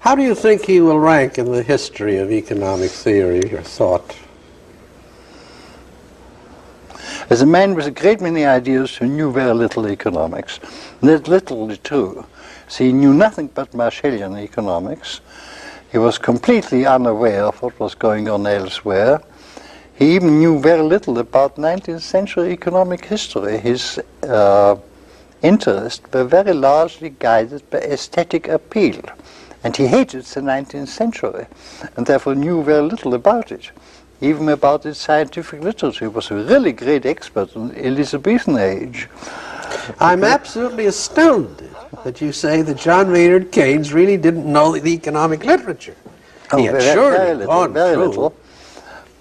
How do you think he will rank in the history of economic theory or thought? As a man with a great many ideas who knew very little economics, that's literally true. So he knew nothing but Marshallian economics. He was completely unaware of what was going on elsewhere. He even knew very little about 19th century economic history. His interests were very largely guided by aesthetic appeal. And he hated the 19th century, and therefore knew very little about it, even about its scientific literature. He was a really great expert on the Elizabethan age. I'm absolutely astounded that you say that John Maynard Keynes really didn't know the economic literature. Oh, He had surely gone very through.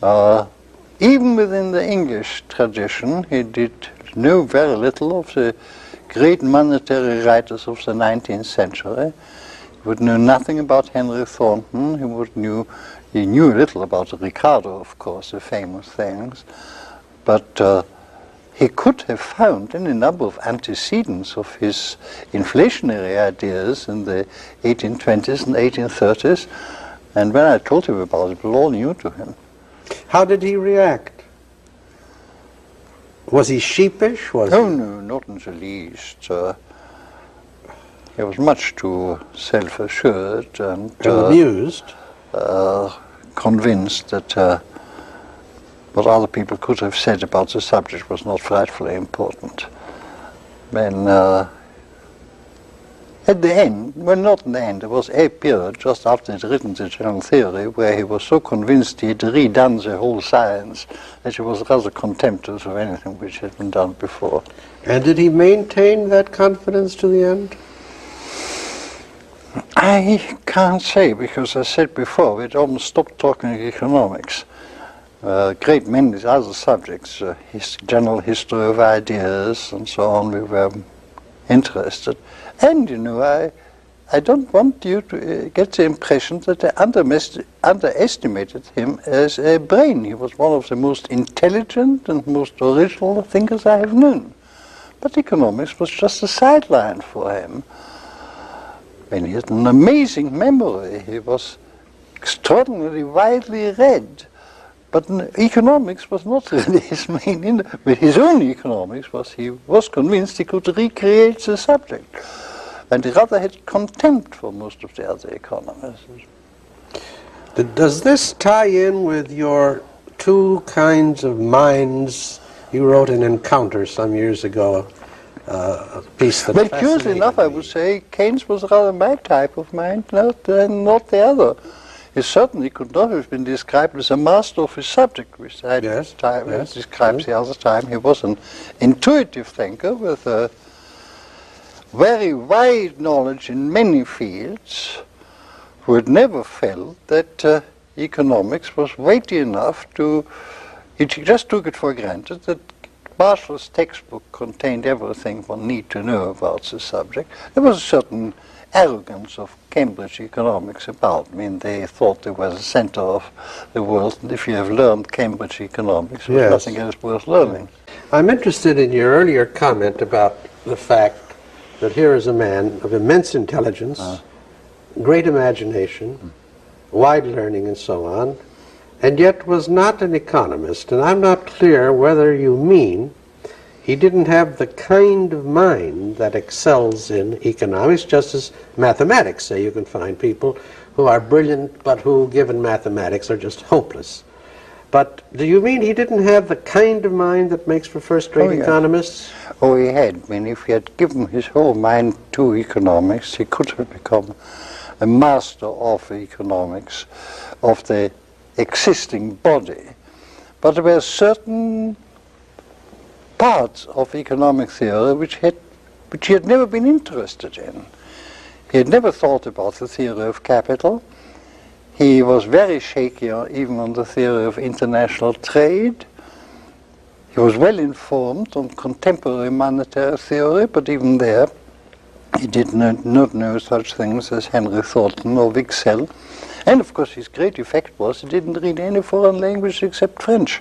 little. Even within the English tradition, he did know very little of the great monetary writers of the 19th century. He would know nothing about Henry Thornton. He knew a little about Ricardo, of course, the famous things, but he could have found any number of antecedents of his inflationary ideas in the 1820s and 1830s, and when I told him about it, it was all new to him. How did he react? Was he sheepish? No, not in the least. He was much too self-assured and amused, convinced that what other people could have said about the subject was not frightfully important. When at the end, well, not in the end, there was a period just after he'd written the general theory where he was so convinced he had redone the whole science that he was rather contemptuous of anything which had been done before. And did he maintain that confidence to the end? I can't say, because as I said before, we'd almost stopped talking economics. Great many other subjects, general history of ideas and so on, we were interested. And, you know, I don't want you to get the impression that I underestimated him as a brain. He was one of the most intelligent and most original thinkers I have known. But economics was just a sideline for him. And he had an amazing memory. He was extraordinarily widely read. But economics was not really his main but his own economics was he was convinced he could recreate the subject. And he rather had contempt for most of the other economists. Does this tie in with your two kinds of minds? You wrote an Encounter some years ago, a piece that But curiously enough, I would say Keynes was rather my type of mind, not the other. He certainly could not have been described as a master of his subject, which I described the other time. He was an intuitive thinker with a very wide knowledge in many fields, who had never felt that economics was weighty enough to, he just took it for granted that Marshall's textbook contained everything one need to know about the subject. There was a certain arrogance of Cambridge economics about. I mean, they thought they were the center of the world, and if you have learned Cambridge economics, there's nothing else worth learning. I'm interested in your earlier comment about the fact that here is a man of immense intelligence, great imagination, wide learning, and so on, and yet was not an economist. And I'm not clear whether you mean he didn't have the kind of mind that excels in economics, just as mathematics. Say you can find people who are brilliant, but who, given mathematics, are just hopeless. But do you mean he didn't have the kind of mind that makes for first-rate economists? Oh, he had. I mean, if he had given his whole mind to economics, he could have become a master of economics, of the existing body. But there were certain parts of economic theory which he had never been interested in. He had never thought about the theory of capital. He was very shaky even on the theory of international trade. He was well informed on contemporary monetary theory, but even there he did not know such things as Henry Thornton or Wicksell. And of course his great effect was he didn't read any foreign language except French.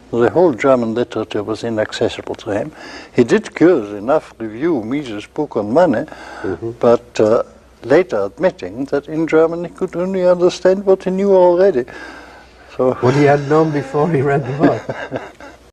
The whole German literature was inaccessible to him. He did, curious enough, review Mises' book on money, but later admitting that in German he could only understand what he knew already. So What he had known before he read the book.